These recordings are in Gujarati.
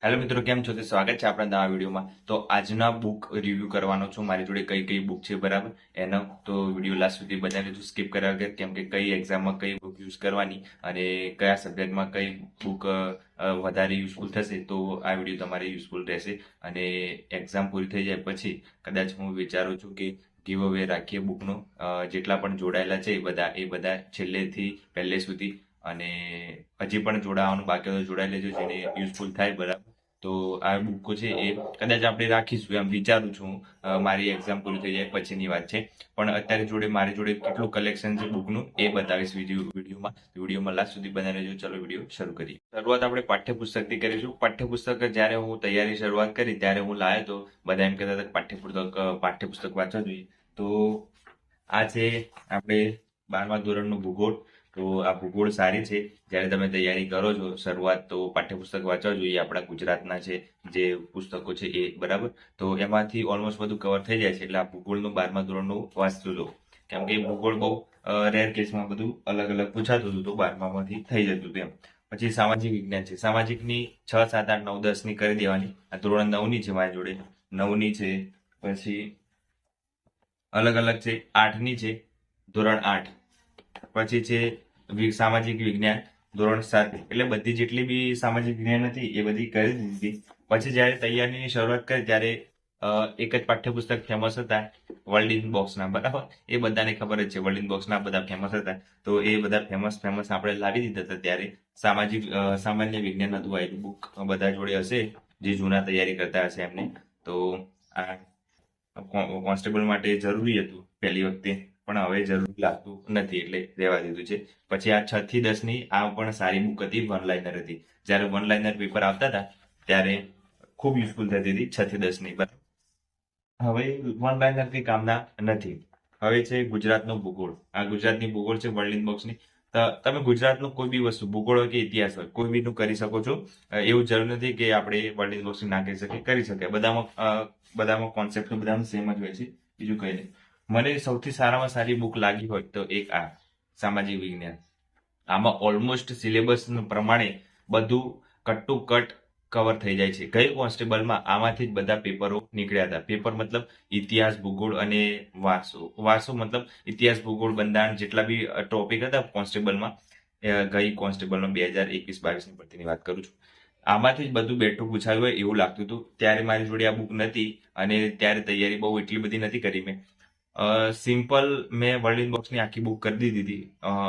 હેલો મિત્રો, કેમ છો? તો સ્વાગત છે આપણા નવા વિડીયોમાં. તો આજના બુક રિવ્યુ કરવાનો છું. મારી જોડે કઈ કઈ બુક છે, બરાબર? એનો તો વિડીયો લાસ્ટ સુધી બધા લેજો, સ્કીપ કર્યા વગર, કેમ કે કઈ એક્ઝામમાં કઈ બુક યુઝ કરવાની અને કયા સબ્જેક્ટમાં કઈ બુક વધારે યુઝફુલ થશે, તો આ વિડીયો તમારે યુઝફુલ રહેશે. અને એક્ઝામ પૂરી થઈ જાય પછી કદાચ હું વિચારું છું કે ગીવ અવે રાખીએ બુકનો. જેટલા પણ જોડાયેલા છે એ બધા છેલ્લેથી પહેલે સુધી. અને હજી પણ જોડાવાનું બાકી હોય તો જોડાઈ લેજો, જેને યુઝફુલ થાય, બરાબર? તો આ બુકો છે એ કદાચ આપણે રાખીશું એમ વિચારું છું. મારી એક્ઝામ પૂરી થઈ જાય પછીની વાત છે. પણ અત્યારે મારી જોડે કેટલું કલેક્શન છે બુકનું એ બતાવીશ વિડીયોમાં લાસ્ટ સુધી બને રહેજો. ચલો વિડીયો શરૂ કરીએ. શરૂઆત આપણે પાઠ્યપુસ્તકથી કરીશું. પાઠ્યપુસ્તક જ્યારે હું તૈયારી શરૂઆત કરી ત્યારે હું લાવ્યો તો બધા એમ કહેતા હતા પાઠ્યપુસ્તક વાંચવા જોઈએ. તો આ છે આપણે 12મા ધોરણનું ભૂગોળ. તો આ ભૂગોળ સારી છે. જ્યારે તમે તૈયારી કરો છો શરૂઆત, તો પાઠ્યપુસ્તક વાંચવા જોઈએ. આપણા ગુજરાતના છે જે પુસ્તકો છે એ, બરાબર? તો એમાંથી ઓલમોસ્ટ બધું કવર થઈ જાય છે. એટલે આ ભૂગોળનું 12મા ધોરણનું વાંચતું લો, કેમ કે ભૂગોળ બહુ રેર કેસમાં બધું અલગ અલગ પૂછાતું હતું, તો 12મામાંથી થઈ જતું હતું એમ. પછી સામાજિક વિજ્ઞાન છે. સામાજિકની 6, 7, 8, 9, 10ની કરી દેવાની. આ ધોરણ 9ની છે મારી જોડે, 9ની છે. પછી અલગ અલગ છે, 8ની છે, ધોરણ 8. પછી છે સામાજિક વિજ્ઞાન, ધોરણ 7. એટલે બધી જેટલી બી સામાજિક વિજ્ઞાન હતી એ બધી કરી દીધી. પછી જ્યારે તૈયારીની શરૂઆત કરી ત્યારે એક જ પાઠ્યપુસ્તક ફેમસ હતા, વર્લ્ડ ઇન બોક્સના, બરાબર? એ બધાને ખબર જ છે, વર્લ્ડ ઇન બોક્સના બધા ફેમસ હતા. તો એ બધા ફેમસ આપણે લાવી દીધા હતા. ત્યારે સામાન્ય વિજ્ઞાન હતું આવેલું. બુક બધા જોડે હશે જે જૂના તૈયારી કરતા હશે એમને. તો આ કોન્સ્ટેબલ માટે જરૂરી હતું પહેલી વખતે, પણ હવે જરૂરી લાગતું નથી એટલે રહેવા દીધું છે. પછી આ 6 થી 10ની આ પણ સારી બુક હતી, વન લાઇનર હતી. જ્યારે વન લાઇનર પેપર આવતા હતા ત્યારે ખૂબ યુઝફુલ થતી હતી 6 થી 10ની. બરાબર, હવે વન લાઇનર કઈ કામના નથી. હવે છે ગુજરાતનો ભૂગોળ. આ ગુજરાતની ભૂગોળ છે વર્લ્ડ ઇન બોક્સની. તમે ગુજરાતનું કોઈ બી વસ્તુ, ભૂગોળ હોય કે ઇતિહાસ હોય, કોઈ બીનું કરી શકો છો. એવું જરૂર નથી કે આપણે વર્લ્ડ ઇન બોક્સની ના કરી શકીએ, કરી શકીએ. બધામાં કોન્સેપ્ટ બધામાં સેમ જ હોય છે, બીજું કંઈ નહીં. મને સૌથી સારામાં સારી બુક લાગી હોય તો એક આ સામાજિક વિજ્ઞાન. આમાં ઓલમોસ્ટ સિલેબસ પ્રમાણે બધું કટ ટુ કટ કવર થઈ જાય છે. ગઈ કોન્સ્ટેબલમાં આમાંથી જ બધા પેપરો નીકળ્યા હતા. પેપર મતલબ ઇતિહાસ, ભૂગોળ અને વારસો મતલબ ઇતિહાસ, ભૂગોળ, બંધારણ, જેટલા બી ટોપિક હતા કોન્સ્ટેબલમાં, ગઈ કોન્સ્ટેબલમાં 2021-22ની ભરતીની વાત કરું છું. આમાંથી જ બધું બેઠું પૂછાયું હોય એવું લાગતું હતું. ત્યારે મારી જોડે આ બુક નથી અને ત્યારે તૈયારી બહુ એટલી બધી નથી કરી મેં. સિમ્પલ મેં વર્લ્ડ ઇન બોક્સની આખી બુક કરી દીધી હતી.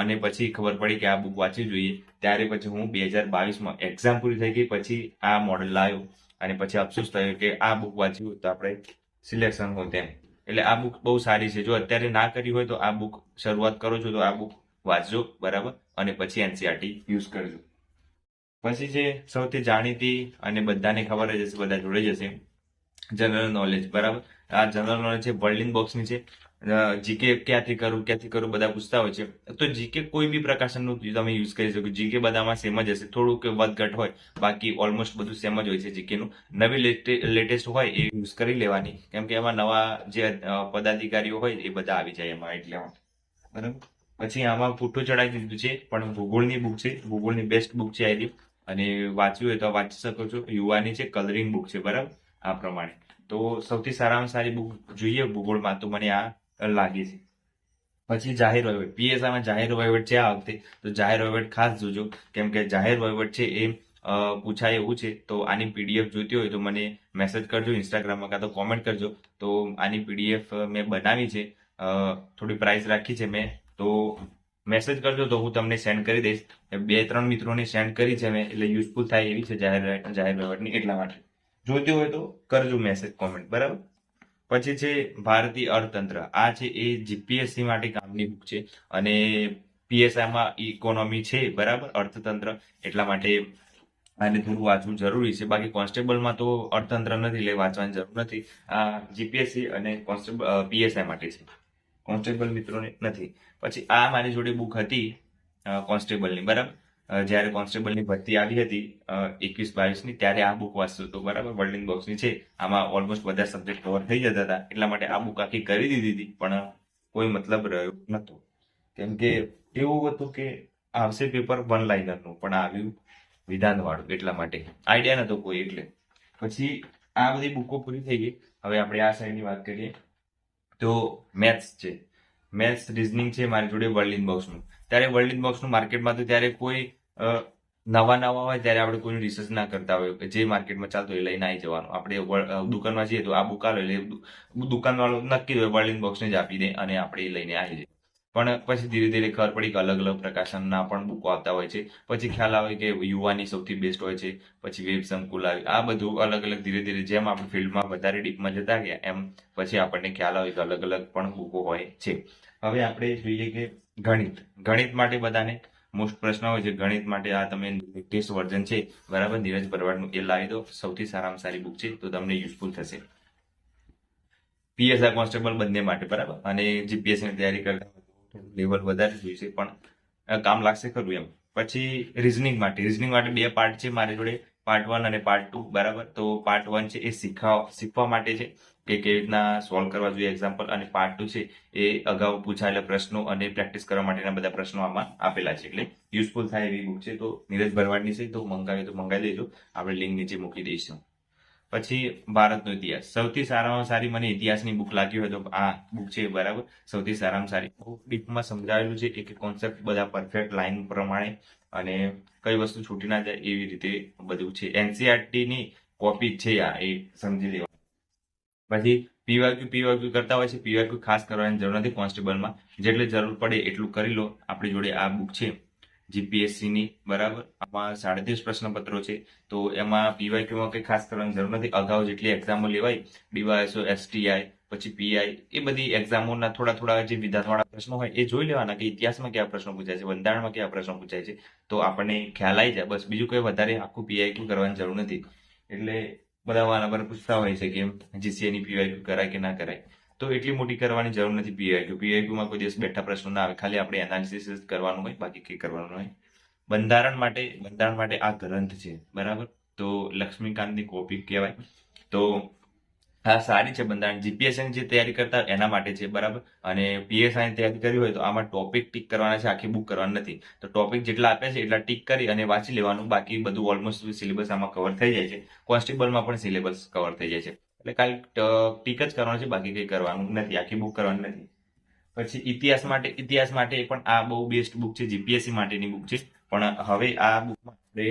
અને પછી ખબર પડી કે આ બુક વાંચવી જોઈએ. ત્યારે પછી હું 2022માં એક્ઝામ પૂરી થઈ ગઈ પછી આ મોડલ લાવ્યો. અને પછી અફસોસ થયો કે આ બુક વાંચવી હોય તો આપણે સિલેક્શન હોય તેમ. એટલે આ બુક બહુ સારી છે. જો અત્યારે ના કરી હોય તો આ બુક શરૂઆત કરો છો તો આ બુક વાંચજો, બરાબર? અને પછી એનસીઆરટી યુઝ કરજો. પછી છે સૌથી જાણીતી અને બધાને ખબર જ હશે, બધા જોડે જ હશે, જનરલ નોલેજ, બરાબર? આ જનરલ નોલેજ છે, વર્લ્ડ ઇન બોક્સની છે. જીકે ક્યાંથી કરું બધા પૂછતા હોય છે. તો જીકે કોઈ બી પ્રકાશનનું તમે યુઝ કરી શકો. જીકે બધામાં સેમ જ હશે, થોડુંક વધઘટ હોય, બાકી ઓલમોસ્ટ બધું સેમ જ હોય છે જીકેનું. નવી લેટેસ્ટ હોય એ યુઝ કરી લેવાની, કેમ કે એમાં નવા જે પદાધિકારીઓ હોય એ બધા આવી જાય એમાં, એટલે બરાબર. પછી આમાં પૂઠું ચડાવી દીધું છે, પણ ભૂગોળની બુક છે, ભૂગોળની બેસ્ટ બુક છે આ. અને વાંચ્યું હોય તો વાંચી શકો છો. યુવાની છે, કલરિંગ બુક છે, બરાબર? આ પ્રમાણે તો સૌથી સારામાં સારી બુક જોઈએ ભૂગોળમાં તો મને આ લાગે છે. પછી જાહેર વહીવટ, પીએસઆઈમાં જાહેર વહીવટ છે આ વખતે. તો જાહેર વહીવટ ખાસ જોજો, કેમ કે જાહેર વહીવટ છે એ પૂછાય એવું છે. તો આની પીડીએફ જોઈતી હોય તો મને મેસેજ કરજો ઇન્સ્ટાગ્રામમાં, કાં તો કોમેન્ટ કરજો. તો આની પીડીએફ મેં બનાવી છે, થોડી પ્રાઇસ રાખી છે મેં. તો મેસેજ કરજો તો હું તમને સેન્ડ કરી દઈશ. 2-3 મિત્રોને સેન્ડ કરી છે મેં, એટલે યુઝફુલ થાય એવી છે જાહેર વહીવટની, એટલા માટે. જોઈતી હોય તો કરજો મેસેજ, કોમેન્ટ, બરાબર? પછી છે ભારતીય અર્થતંત્ર. આ છે એ જીપીએસસી માટે કામની બુક છે. અને પીએસઆઈમાં ઇકોનોમી છે, બરાબર, અર્થતંત્ર, એટલા માટે આને થોડું વાંચવું જરૂરી છે. બાકી કોન્સ્ટેબલમાં તો અર્થતંત્ર નથી એટલે વાંચવાની જરૂર નથી. આ જીપીએસસી અને પીએસઆઈ માટે છે, કોન્સ્ટેબલ મિત્રોને નથી. પછી આ મારી જોડે બુક હતી કોન્સ્ટેબલની, બરાબર? જ્યારે કોન્સ્ટેબલની ભરતી આવી હતી 21-22ની, ત્યારે આ બુક વાંચતો હતો, બરાબર? વર્લ્ડ ઇન બોક્સની છે. આમાં ઓલમોસ્ટ બધા સબ્જેક્ટ કવર થઈ જતા હતા, એટલા માટે આ બુક આખી કરી દીધી હતી. પણ કોઈ મતલબ રહ્યો નતો, કેમ કે એવું હતું કે આવશે પેપર વન લાઇનરનું, પણ આવ્યું વિધાનવાળું, એટલા માટે આઈડિયા નતો કોઈ એટલે. પછી આ બધી બુકો પૂરી થઈ ગઈ. હવે આપણે આ સાઈડની વાત કરીએ તો મેથ્સ છે, મેથ્સ રિઝનિંગ છે મારી જોડે વર્લ્ડ ઇન બોક્સનું. ત્યારે વર્લ્ડ ઇન બોક્સનું માર્કેટમાં તો ત્યારે કોઈ નવા હોય ત્યારે આપણે કોઈની રિસર્ચ ના કરતા હોય કે જે માર્કેટમાં ચાલતું હોય એ લઈને આવી જવાનું. આપણે દુકાનમાં જઈએ તો આ બુક આલો એટલે દુકાનવાળો નક્કી હોય વર્લ્ડ ઇન બોક્સને જ આપી દે અને આપણે એ લઈને આવી જઈએ. પણ પછી ધીરે ધીરે ખબર પડી કે અલગ અલગ પ્રકાશનના પણ બુકો આવતા હોય છે. પછી ખ્યાલ આવે કે યુવાની સૌથી બેસ્ટ હોય છે. પછી વેબ સંકુલ આવી, આ બધું અલગ અલગ ધીરે ધીરે જેમ આપણે ફિલ્ડમાં વધારે ડીપમાં જતા ગયા એમ પછી આપણને ખ્યાલ આવે કે અલગ અલગ પણ બુકો હોય છે. હવે આપણે જોઈએ કે ગણિત માટે બધાને મોસ્ટ પ્રશ્ન હોય છે. ગણિત માટે આ તમે લેટેસ્ટ વર્ઝન છે બરાબર, નીરજ ભરવાડનું, એ લાવી દો. સૌથી સારામાં સારી બુક છે, તો તમને યુઝફુલ થશે. પીએસઆઈ કોન્સ્ટેબલ બંને માટે બરાબર, અને જીપીએસસી ની તૈયારી કરતા લેવલ વધારે જોઈશે પણ કામ લાગશે ખરું એમ. પછી રિઝનિંગ માટે બે પાર્ટ છે મારી જોડે, પાર્ટ 1 અને પાર્ટ 2 બરાબર. તો પાર્ટ 1 છે એ શીખવા માટે છે કે કેવી રીતના સોલ્વ કરવા જોઈએ એક્ઝામ્પલ, અને પાર્ટ 2 છે એ અગાઉ પૂછાયેલા પ્રશ્નો અને પ્રેક્ટિસ કરવા માટેના બધા પ્રશ્નો આમાં આપેલા છે. એટલે યુઝફુલ થાય એવી બુક છે. તો નીરજ ભરવાડની છે, તો મંગાવી લેજો, આપણે લિંક નીચે મૂકી દઈશું. પછી ભારતનો ઇતિહાસ, સૌથી સારામાં સારી મને ઇતિહાસની બુક લાગી હોય તો આ બુક છે બરાબર, સૌથી સારામાં સારી. બહુ ડીપમાં સમજાવેલું છે, એક કોન્સેપ્ટ બધા પરફેક્ટ લાઈન પ્રમાણે, અને કઈ વસ્તુ છૂટી ના જાય એવી રીતે બધું છે. એનસીઆરટી ની કોપી છે આ, એ સમજી લેવા. પછી પીવાયક્યુ કરતા હોય છે. પીવાયક્યુ ખાસ કરવાની જરૂર નથી કોન્સ્ટેબલમાં, જેટલી જરૂર પડે એટલું કરી લો. આપણી જોડે આ બુક છે જીપીએસસી ની બરાબર, આમાં 37 પ્રશ્નપત્રો છે. તો એમાં પીવાયક્યુમાં કંઈ ખાસ કરવાની જરૂર નથી. અગાઉ જેટલી એક્ઝામો લેવાય, ડીવાયએસઓ, એસટીઆઈ, પછી પીઆઈ, એ બધી એક્ઝામોના થોડા જે વિધાનવાળા પ્રશ્નો હોય એ જોઈ લેવાના કે ઇતિહાસમાં કેવા પ્રશ્નો પૂછાય છે, બંધારણમાં કેવા પ્રશ્નો પૂછાય છે, તો આપણને ખ્યાલ આવી જાય. બસ બીજું કોઈ વધારે આખું પીઆઈક્યુ કરવાની જરૂર નથી. એટલે બધા વાના પર પૂછતા હોય છે કે જીસીએની પીવાયક્યુ કરાય કે ના કરાય, તો એટલી મોટી કરવાની જરૂર નથી. પીવાયક્યુમાં કોઈ દિવસ બેઠા પ્રશ્નો ના આવે, ખાલી આપણે એનાલિસિસ જ કરવાનું હોય, બાકી કંઈ કરવાનું હોય. બંધારણ માટે આ ગ્રંથ છે બરાબર, તો લક્ષ્મીકાંતની કોપી કહેવાય. તો આ સારી છે બંધારણ. જીપીએસસીની જે તૈયારી કરતા એના માટે છે બરાબર, અને પીએસઆઈની તૈયારી કરી હોય તો આમાં ટોપિક ટીક કરવાના છે, આખી બુક કરવાની નથી. તો ટોપિક જેટલા આપ્યા છે એટલા ટીક કરી અને વાંચી લેવાનું. બાકી બધું ઓલમોસ્ટ સિલેબસ આમાં કવર થઈ જાય છે. કોન્સ્ટેબલમાં પણ સિલેબસ કવર થઈ જાય છે. એટલે ખાલી ટીક જ કરવાનું છે, બાકી કંઈ કરવાનું નથી, આખી બુક કરવાની નથી. પછી ઇતિહાસ માટે પણ આ બહુ બેસ્ટ બુક છે, જીપીએસસી માટેની બુક છે. પણ હવે આ બુકમાં આપણે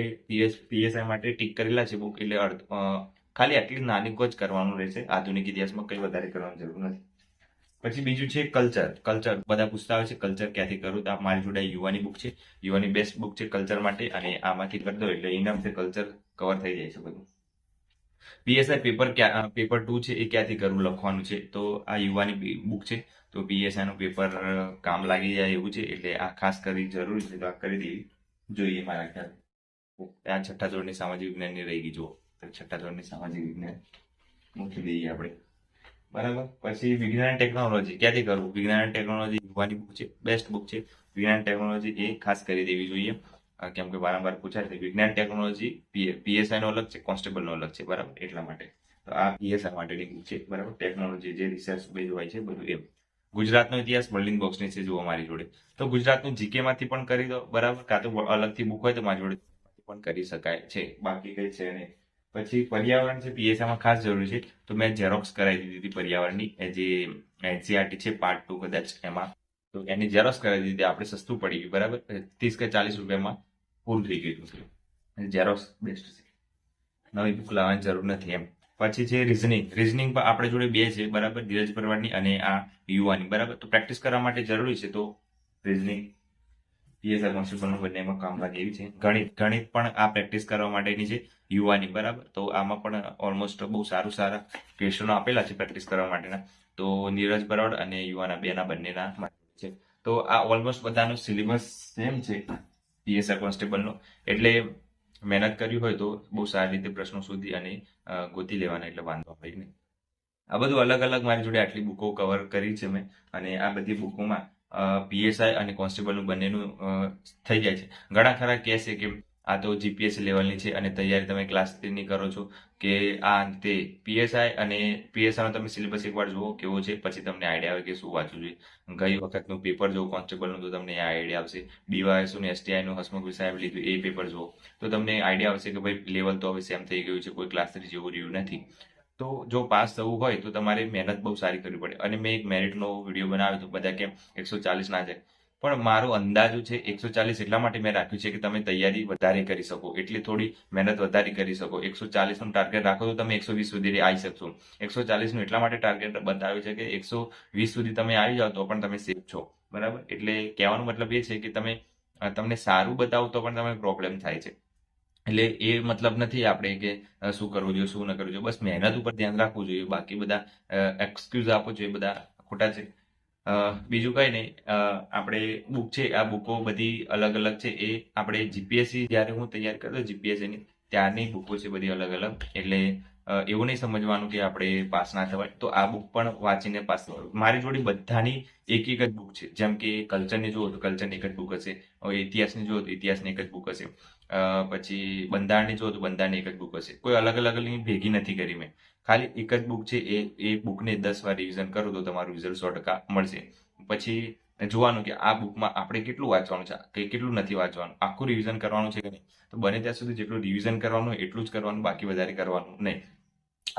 પીએસઆઈ માટે ટીક કરેલા છે બુક, એટલે ખાલી આટલી નાની જ કરવાનું રહેશે. આધુનિક ઇતિહાસમાં કંઈ વધારે કરવાની જરૂર નથી. પછી બીજું છે કલ્ચર. બધા પૂછતા હોય છે કલ્ચર ક્યાંથી કરું, તો આ મારી જોડે યુવાની બુક છે. યુવાની બેસ્ટ બુક છે કલ્ચર માટે, અને આમાંથી કરી દો એટલે ઇનફ કલ્ચર કવર થઈ જાય છે બધું. પીએસઆઈ પેપર 2 છે એ ક્યાંથી કરવું લખવાનું છે, તો આ યુવાની બુક છે. તો પીએસઆઈ નું પેપર કામ લાગી જાય એવું છે, એટલે આ ખાસ કરી જરૂરી છે, તો આ કરી દેવી જોઈએ મારા ખ્યાલ. આ છઠ્ઠા ધોરણની સામાજિક વિજ્ઞાનની રહી ગઈ, જો છઠ્ઠા ધોરણની સામાજિક વિજ્ઞાન મૂકી દઈએ આપણે બરાબર. પછી વિજ્ઞાન ટેકનોલોજી ક્યાંથી કરવું, વિજ્ઞાન ટેકનોલોજી યુવાની બુક છે, બેસ્ટ બુક છે. વિજ્ઞાન ટેકનોલોજી એ ખાસ કરી દેવી જોઈએ, કેમ કે વારંવાર પૂછાય છે. વિજ્ઞાન ટેકનોલોજી પીએસઆઈ નો અલગ છે, કોન્સ્ટેબલ નો અલગ છે બરાબર, એટલા માટે. તો આ પીએસઆઈ માટેની બુક છે બરાબર. ટેકનોલોજી જે રિસર્ચ બેઝ હોય છે બધું એમ. ગુજરાતનો ઇતિહાસ વર્લ્ડ ઇન બોક્સની છે જુઓ મારી જોડે. તો ગુજરાતનું જીકે માંથી પણ કરી દો બરાબર, કાં તો અલગથી બુક હોય તો મારી જોડે પણ કરી શકાય છે, બાકી કઈ છે નહીં. પછી પર્યાવરણ છે પીએસઆઈમાં ખાસ જરૂરી છે, તો મેં ઝેરોક્સ કરાવી દીધી હતી પર્યાવરણની, જે એનસીઆરટી છે પાર્ટ 2 કદાચ એમાં, તો એની ઝેરોક્સ કરાવી દીધી. આપણે સસ્તું પડી ગયું બરાબર, 30 કે 40 રૂપિયામાં પૂરું થઈ ગયું છે. ઝેરોક્સ બેસ્ટ છે, નવી બુક લાવવાની જરૂર નથી એમ. પછી છે રિઝનિંગ પણ આપણે જોડે બે છે બરાબર, ધીરજ પરવારની અને આ યુવાની બરાબર. તો પ્રેક્ટિસ કરવા માટે જરૂરી છે, તો રિઝનિંગ પીએસઆઈ કોન્સ્ટેબલ બંનેમાં કામ લાગે એવી છે. ગણિત પણ આ પ્રેક્ટિસ કરવા માટેની છે યુવાની બરાબર. તો આમાં પણ ઓલમોસ્ટ બહુ સારા ક્વેશ્ચનો આપેલા છે પ્રેક્ટિસ કરવા માટેના. તો નીરજ ભરવાડ અને યુવાના બંનેના છે. તો આ ઓલમોસ્ટ બધાનો સિલેબસ સેમ છે પીએસઆઈ કોન્સ્ટેબલનો, એટલે મહેનત કરી હોય તો બહુ સારી રીતે પ્રશ્નો શોધી અને ગોતી લેવાના, એટલે વાંધો આવે નહીં. આ બધું અલગ અલગ મારી જોડે આટલી બુકો કવર કરી છે મેં, અને આ બધી બુકોમાં પીએસઆઈ અને કોન્સ્ટેબલનું બંનેનું થઈ જાય છે. ઘણા ખરા કહે છે કે આ તો જીપીએસસી લેવલની છે અને તૈયારી તમે ક્લાસ 3ની કરો છો કે આ અંતે પીએસઆઈ અને પીએસઆઈનો તમે સિલેબસ એકવાર જુઓ કેવો છે, પછી તમને આઈડિયા આવે કે શું વાંચવું જોઈએ. ગઈ વખતનું પેપર જુઓ કોન્સ્ટેબલનું, તો તમને આઈડિયા આવશે. ડીવાયએસઓ ને એસટીઆઈનું હસમુખ સાહેબ લીધું એ પેપર જુઓ તો તમને આઈડિયા આવશે કે ભાઈ લેવલ તો હવે સેમ થઈ ગયું છે, કોઈ ક્લાસ 3 જેવું રહ્યું નથી. તો જો પાસ થવું હોય તો તમારે મહેનત બહુ સારી કરવી પડે. અને મેં એક મેરિટનો વિડીયો બનાવ્યો હતો, બધા કેમ 140 ના જાય, પણ મારો અંદાજો છે 140 એટલા માટે મેં રાખ્યું છે કે તમે તૈયારી વધારે કરી શકો, એટલે થોડી મહેનત વધારે કરી શકો. 140નું ટાર્ગેટ રાખો તો તમે 120 સુધી આવી શકશો. 140નું એટલા માટે ટાર્ગેટ બતાવ્યું છે કે 120 સુધી તમે આવી જાઓ તો પણ તમે સેફ છો, બરાબર. એટલે કહેવાનો મતલબ એ છે કે તમને સારું બતાવો તો પણ તમે પ્રોબ્લેમ થાય છે. એટલે એ મતલબ નથી આપણે કે શું કરવું જોઈએ શું ન કરવું જોઈએ, બસ મહેનત ઉપર ધ્યાન રાખવું જોઈએ. બાકી બધા એક્સક્યુઝ આપવો જોઈએ બધા ખોટા છે. બીજું કઈ નહીં. આપણે બુક છે, આ બુકો બધી અલગ અલગ છે. એ આપણે જીપીએસસી જ્યારે હું તૈયાર કરતો જીપીએસસીની ત્યારની બુકો છે બધી અલગ અલગ. એટલે એવું નહીં સમજવાનું કે આપણે પાસ ના થવાય, તો આ બુક પણ વાંચીને પાસ થવાનું. મારી જોડે બધાની એક એક જ બુક છે. જેમ કે કલ્ચરની જુઓ તો કલ્ચરની એક જ બુક હશે, હવે ઇતિહાસની જુઓ તો ઇતિહાસની એક જ બુક હશે, પછી બંધારણની જુઓ તો બંધારણની એક જ બુક હશે. કોઈ અલગ અલગની ભેગી નથી કરી મેં, ખાલી એક જ બુક છે. એ બુકને 10 વાર રિવિઝન કરો તો તમારું રિઝલ્ટ 100% મળશે. પછી જોવાનું કે આ બુકમાં આપણે કેટલું વાંચવાનું છે કે કેટલું નથી વાંચવાનું, આખું રિવિઝન કરવાનું છે કે નહીં. તો બને ત્યાં સુધી જેટલું રિવિઝન કરવાનું હોય એટલું જ કરવાનું, બાકી વધારે કરવાનું નહીં.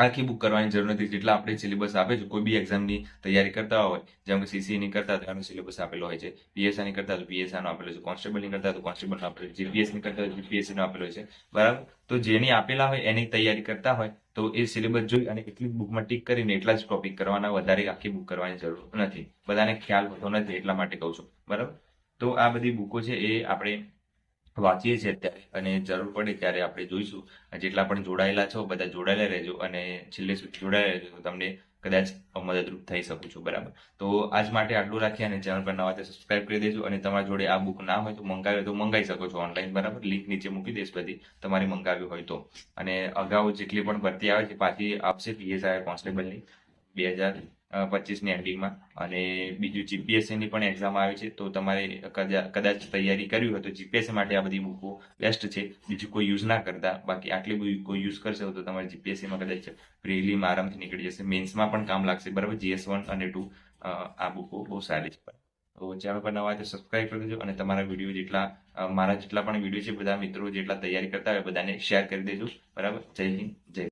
આખી બુક કરવાની જરૂર નથી. જેટલા આપણે સિલેબસ આપે છે, કોઈ બી એક્ઝામની તૈયારી કરતા હોય, જેમ કે સીસીની કરતા તો એનો સિલેબસ આપેલો હોય છે, પીએસઆઈની કરતા તો પીએસઆઈનો આપેલો છે, કોન્સ્ટેબલની કરતા તો કોન્સ્ટેબલનો આપેલો છે, જીપીએસની કરતા તો જીપીએસસીનો આપેલો છે, બરાબર. તો જેની આપેલા હોય એની તૈયારી કરતા હોય તો એ સિલેબસ જોઈ અને એટલી બુકમાં ટીક કરીને એટલા જ ટોપિક કરવાના, વધારે આખી બુક કરવાની જરૂર નથી. બધાને ખ્યાલ હોતો નથી એટલા માટે કહું છું, બરાબર. તો આ બધી બુકો છે એ આપણે વાંચીએ છીએ અત્યારે, અને જરૂર પડે ત્યારે આપણે જોઈશું. જેટલા પણ જોડાયેલા છો બધા જોડાયેલા રહેજો અને છેલ્લે સુધી જોડાયેલા રહેજો, તો તમને કદાચ મદદરૂપ થઈ શકું છું, બરાબર. તો આજ માટે આટલું રાખીએ અને ચેનલ પર નવા તો સબસ્ક્રાઇબ કરી દેજો. અને તમારી જોડે આ બુક ના હોય તો મંગાવી તો મંગાવી શકો છો ઓનલાઈન, બરાબર. લિંક નીચે મૂકી દઈશ બધી, તમારે મંગાવી હોય તો. અને અગાઉ જેટલી પણ ભરતી આવે છે પાછી આપશે પીએસઆઈ કોન્સ્ટેબલની 2025ની એન્ડિંગમાં. અને બીજું જીપીએસસીની પણ એક્ઝામ આવે છે, તો તમારે કદાચ તૈયારી કરવી હોય તો જીપીએસસી માટે આ બધી બુકો બેસ્ટ છે. બીજું કોઈ યુઝ ના કરતા, બાકી આટલી બધી કોઈ યુઝ કરશે તો તમારે જીપીએસસીમાં કદાચ પ્રિલિમ આરામથી નીકળી જશે, મેન્સમાં પણ કામ લાગશે, બરાબર. GS1 અને 2 આ બુકો બહુ સારી છે. તો ચેનલ પર નવા તો સબસ્ક્રાઇબ કરી દેજો અને તમારા વિડીયો જેટલા મારા જેટલા પણ વિડીયો છે બધા મિત્રો જેટલા તૈયારી કરતા હોય બધાને શેર કરી દેજો, બરાબર. જય હિન્દ, જય